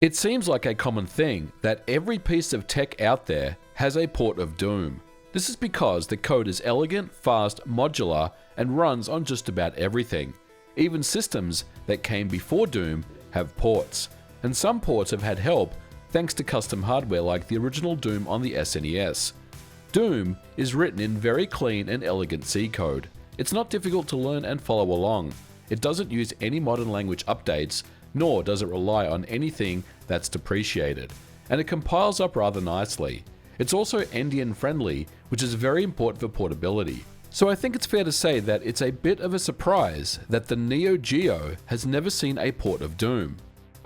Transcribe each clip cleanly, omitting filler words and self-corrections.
It seems like a common thing that every piece of tech out there has a port of Doom. This is because the code is elegant, fast, modular, and runs on just about everything. Even systems that came before Doom have ports, and some ports have had help thanks to custom hardware like the original Doom on the SNES. Doom is written in very clean and elegant C code. It's not difficult to learn and follow along. It doesn't use any modern language updates, nor does it rely on anything that's depreciated, and it compiles up rather nicely. It's also Endian friendly, which is very important for portability. So I think it's fair to say that it's a bit of a surprise that the Neo Geo has never seen a port of Doom.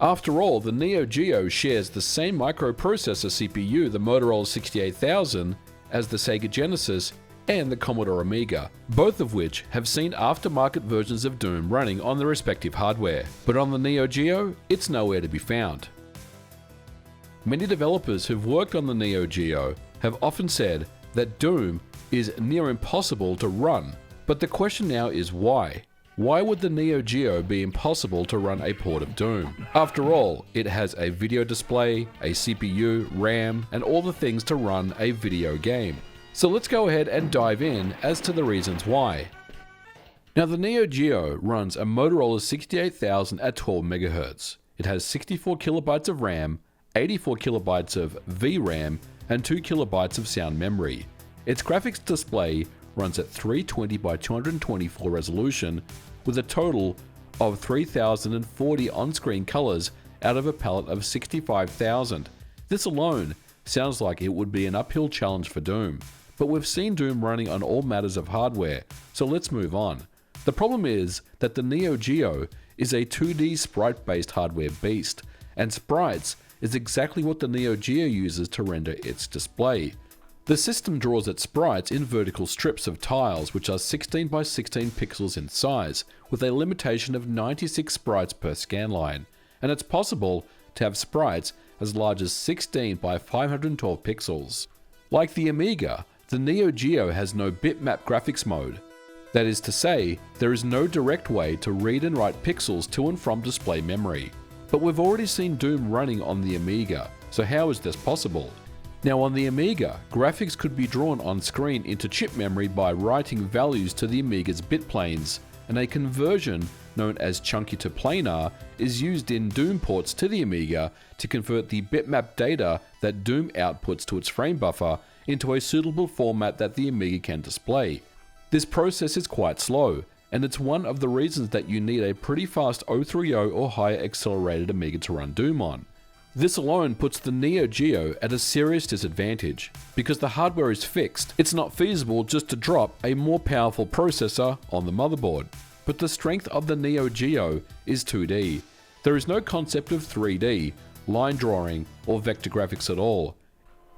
After all, the Neo Geo shares the same microprocessor CPU, the Motorola 68000, as the Sega Genesis and the Commodore Amiga, both of which have seen aftermarket versions of Doom running on their respective hardware. But on the Neo Geo, it's nowhere to be found. Many developers who've worked on the Neo Geo have often said that Doom is near impossible to run. But the question now is why? Why would the Neo Geo be impossible to run a port of Doom? After all, it has a video display, a CPU, RAM, and all the things to run a video game. So let's go ahead and dive in as to the reasons why. Now the Neo Geo runs a Motorola 68000 at 12 MHz. It has 64 kilobytes of RAM, 84 kilobytes of VRAM, and 2 kilobytes of sound memory. Its graphics display runs at 320 by 224 resolution with a total of 3040 on-screen colors out of a palette of 65,000. This alone sounds like it would be an uphill challenge for Doom, but we've seen Doom running on all matters of hardware, so let's move on. The problem is that the Neo Geo is a 2D sprite-based hardware beast, and sprites is exactly what the Neo Geo uses to render its display. The system draws its sprites in vertical strips of tiles which are 16 by 16 pixels in size, with a limitation of 96 sprites per scanline, and it's possible to have sprites as large as 16 by 512 pixels. Like the Amiga, the Neo Geo has no bitmap graphics mode. That is to say, there is no direct way to read and write pixels to and from display memory. But we've already seen Doom running on the Amiga, so how is this possible? Now on the Amiga, graphics could be drawn on screen into chip memory by writing values to the Amiga's bit planes, and a conversion known as chunky to planar is used in Doom ports to the Amiga to convert the bitmap data that Doom outputs to its frame buffer into a suitable format that the Amiga can display. This process is quite slow, and it's one of the reasons that you need a pretty fast 030 or higher accelerated Amiga to run Doom on. This alone puts the Neo Geo at a serious disadvantage. Because the hardware is fixed, it's not feasible just to drop a more powerful processor on the motherboard. But the strength of the Neo Geo is 2D. There is no concept of 3D, line drawing, or vector graphics at all.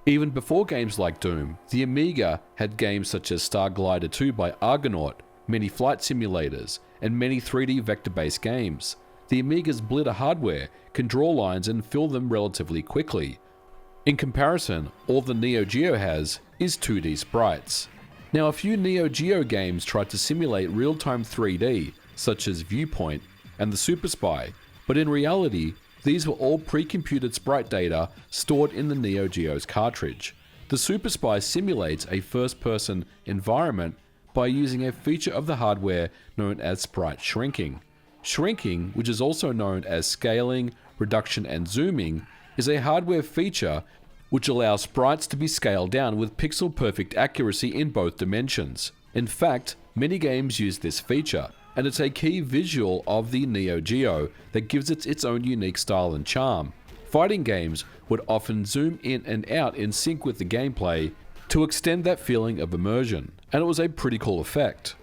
Even before games like Doom, the Amiga had games such as Star Glider 2 by Argonaut, many flight simulators, and many 3D vector-based games. The Amiga's Blitter hardware can draw lines and fill them relatively quickly. In comparison, all the Neo Geo has is 2D sprites. Now a few Neo Geo games tried to simulate real-time 3D, such as Viewpoint and the Super Spy, but in reality, these were all pre-computed sprite data stored in the Neo Geo's cartridge. The Super Spy simulates a first-person environment by using a feature of the hardware known as sprite shrinking. Shrinking, which is also known as scaling, reduction, and zooming, is a hardware feature which allows sprites to be scaled down with pixel-perfect accuracy in both dimensions. In fact, many games use this feature, and it's a key visual of the Neo Geo that gives it its own unique style and charm. Fighting games would often zoom in and out in sync with the gameplay to extend that feeling of immersion, and it was a pretty cool effect.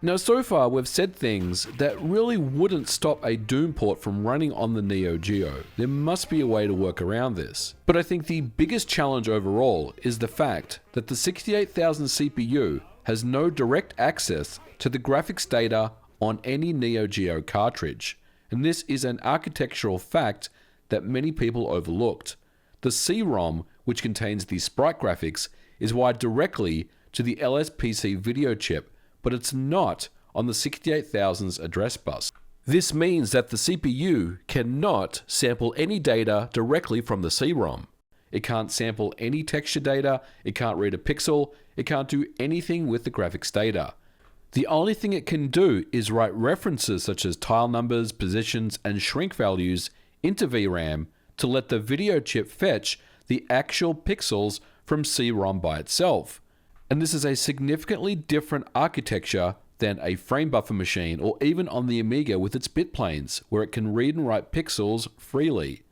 Now so far we've said things that really wouldn't stop a Doom port from running on the Neo Geo. There must be a way to work around this. But I think the biggest challenge overall is the fact that the 68000 CPU has no direct access to the graphics data on any Neo Geo cartridge. And this is an architectural fact that many people overlooked. The C-ROM, which contains the sprite graphics, is wired directly to the LSPC video chip, but it's not on the 68000's address bus. This means that the CPU cannot sample any data directly from the C-ROM. It can't sample any texture data, it can't read a pixel, it can't do anything with the graphics data. The only thing it can do is write references such as tile numbers, positions, and shrink values into VRAM to let the video chip fetch the actual pixels from C-ROM by itself. And this is a significantly different architecture than a frame buffer machine or even on the Amiga with its bit planes, where it can read and write pixels freely.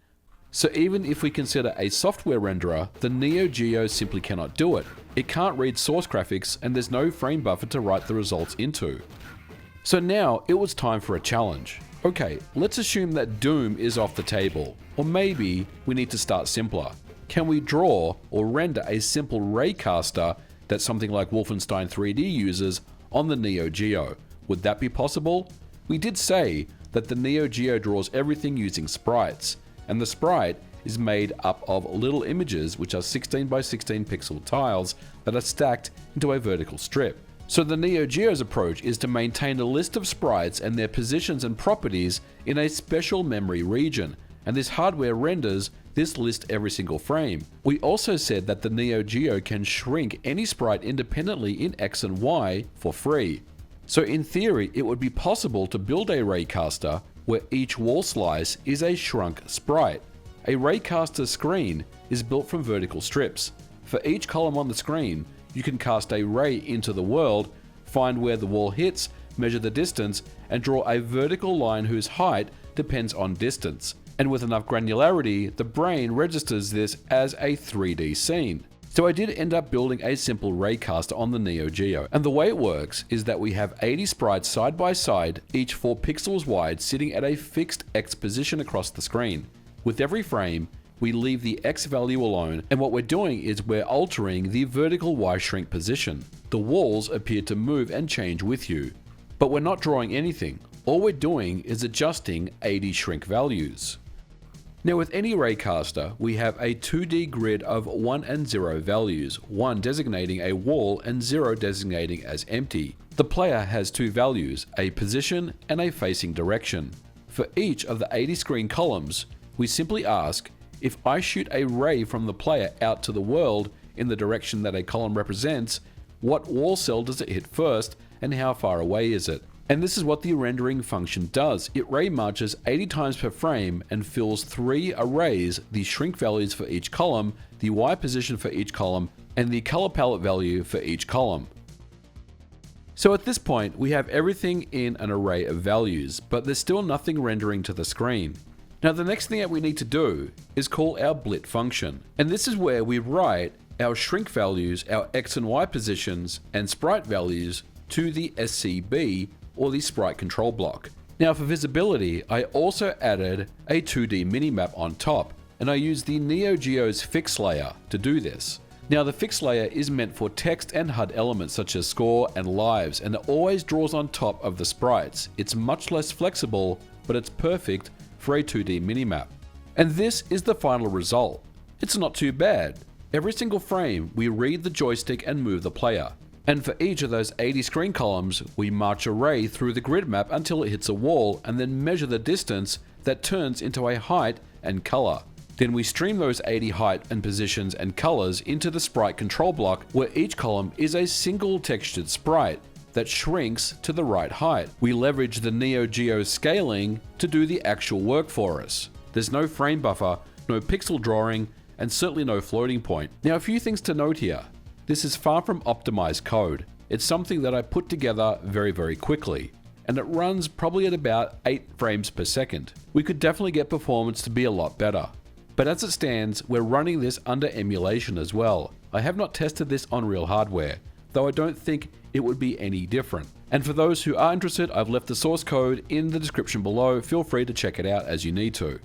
So even if we consider a software renderer, the Neo Geo simply cannot do it. It can't read source graphics and there's no frame buffer to write the results into. So now it was time for a challenge. Okay, let's assume that Doom is off the table, or maybe we need to start simpler. Can we draw or render a simple raycaster that something like Wolfenstein 3D uses on the Neo Geo? Would that be possible? We did say that the Neo Geo draws everything using sprites, and the sprite is made up of little images which are 16 by 16 pixel tiles that are stacked into a vertical strip. So the Neo Geo's approach is to maintain a list of sprites and their positions and properties in a special memory region, and this hardware renders this list every single frame. We also said that the Neo Geo can shrink any sprite independently in X and Y for free. So in theory, it would be possible to build a raycaster where each wall slice is a shrunk sprite. A raycaster screen is built from vertical strips. For each column on the screen, you can cast a ray into the world, find where the wall hits, measure the distance, and draw a vertical line whose height depends on distance. And with enough granularity, the brain registers this as a 3D scene. So I did end up building a simple raycaster on the Neo Geo, and the way it works is that we have 80 sprites side by side, each 4 pixels wide, sitting at a fixed X position across the screen. With every frame, we leave the X value alone, and what we're doing is we're altering the vertical Y shrink position. The walls appear to move and change with you. But we're not drawing anything. All we're doing is adjusting 80 shrink values. Now with any raycaster, we have a 2D grid of 1 and 0 values, 1 designating a wall and 0 designating as empty. The player has 2 values, a position and a facing direction. For each of the 80 screen columns, we simply ask, if I shoot a ray from the player out to the world in the direction that a column represents, what wall cell does it hit first and how far away is it? And this is what the rendering function does. It ray marches 80 times per frame and fills 3 arrays, the shrink values for each column, the Y position for each column, and the color palette value for each column. So at this point, we have everything in an array of values, but there's still nothing rendering to the screen. Now the next thing that we need to do is call our blit function. And this is where we write our shrink values, our X and Y positions, and sprite values to the SCB, or the sprite control block. Now for visibility, I also added a 2D minimap on top, and I used the Neo Geo's fix layer to do this. Now the fix layer is meant for text and HUD elements such as score and lives, and it always draws on top of the sprites. It's much less flexible, but it's perfect for a 2D minimap. And this is the final result. It's not too bad. Every single frame, we read the joystick and move the player. And for each of those 80 screen columns, we march a ray through the grid map until it hits a wall and then measure the distance that turns into a height and color. Then we stream those 80 height and positions and colors into the sprite control block, where each column is a single textured sprite that shrinks to the right height. We leverage the Neo Geo scaling to do the actual work for us. There's no frame buffer, no pixel drawing, and certainly no floating point. Now a few things to note here. This is far from optimized code. It's something that I put together very quickly, and it runs probably at about 8 frames per second. We could definitely get performance to be a lot better. But as it stands, we're running this under emulation as well. I have not tested this on real hardware, though I don't think it would be any different. And for those who are interested, I've left the source code in the description below. Feel free to check it out as you need to.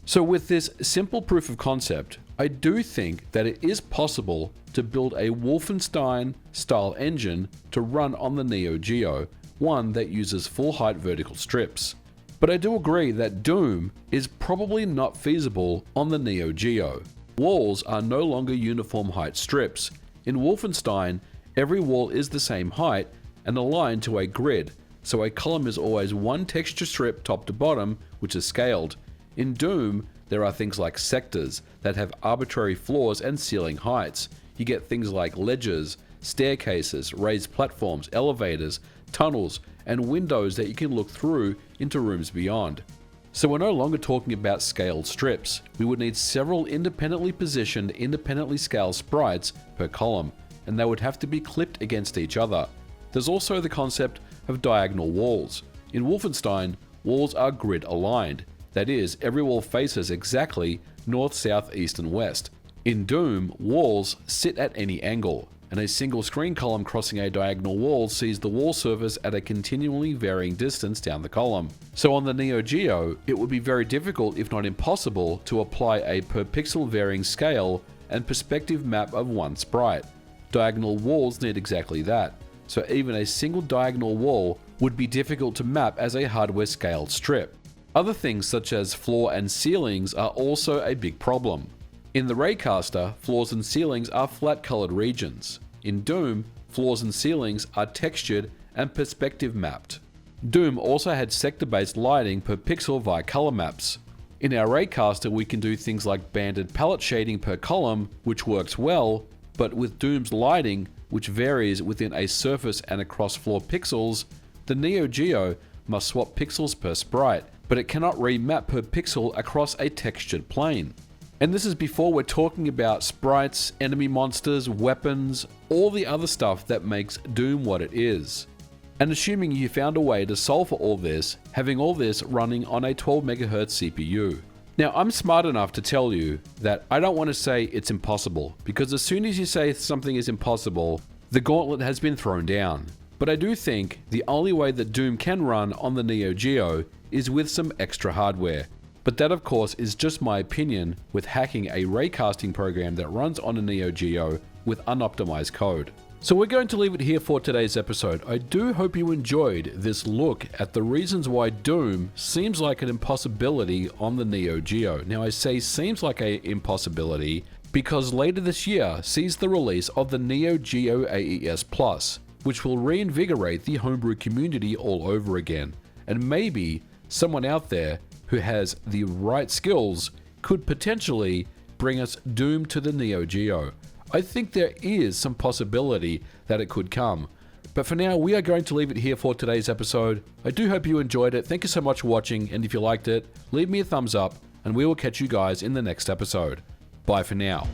So with this simple proof of concept, I do think that it is possible to build a Wolfenstein style engine to run on the Neo Geo, one that uses full height vertical strips. But I do agree that Doom is probably not feasible on the Neo Geo. Walls are no longer uniform height strips. In Wolfenstein, every wall is the same height and aligned to a grid, so a column is always one texture strip top to bottom, which is scaled. In Doom, there are things like sectors that have arbitrary floors and ceiling heights. You get things like ledges, staircases, raised platforms, elevators, tunnels, and windows that you can look through into rooms beyond. So we're no longer talking about scaled strips. We would need several independently positioned, independently scaled sprites per column, and they would have to be clipped against each other. There's also the concept of diagonal walls. In Wolfenstein, walls are grid aligned. That is, every wall faces exactly north, south, east, and west. In Doom, walls sit at any angle, and a single screen column crossing a diagonal wall sees the wall surface at a continually varying distance down the column. So on the Neo Geo, it would be very difficult, if not impossible, to apply a per pixel varying scale and perspective map of one sprite. Diagonal walls need exactly that, so even a single diagonal wall would be difficult to map as a hardware scaled strip. Other things such as floor and ceilings are also a big problem. In the Raycaster, floors and ceilings are flat colored regions. In Doom, floors and ceilings are textured and perspective mapped. Doom also had sector-based lighting per pixel via color maps. In our Raycaster, we can do things like banded palette shading per column, which works well, but with Doom's lighting, which varies within a surface and across floor pixels, the Neo Geo must swap pixels per sprite, but it cannot remap per pixel across a textured plane. And this is before we're talking about sprites, enemy monsters, weapons, all the other stuff that makes Doom what it is. And assuming you found a way to solve for all this, having all this running on a 12 MHz CPU. Now, I'm smart enough to tell you that I don't want to say it's impossible, because as soon as you say something is impossible, the gauntlet has been thrown down. But I do think the only way that Doom can run on the Neo Geo is with some extra hardware. But that of course is just my opinion with hacking a raycasting program that runs on a Neo Geo with unoptimized code. So we're going to leave it here for today's episode. I do hope you enjoyed this look at the reasons why Doom seems like an impossibility on the Neo Geo. Now I say seems like an impossibility because later this year sees the release of the Neo Geo AES Plus, which will reinvigorate the homebrew community all over again. And maybe someone out there who has the right skills could potentially bring us Doom to the Neo Geo. I think there is some possibility that it could come. But for now, we are going to leave it here for today's episode. I do hope you enjoyed it. Thank you so much for watching, and if you liked it, leave me a thumbs up, and we will catch you guys in the next episode. Bye for now.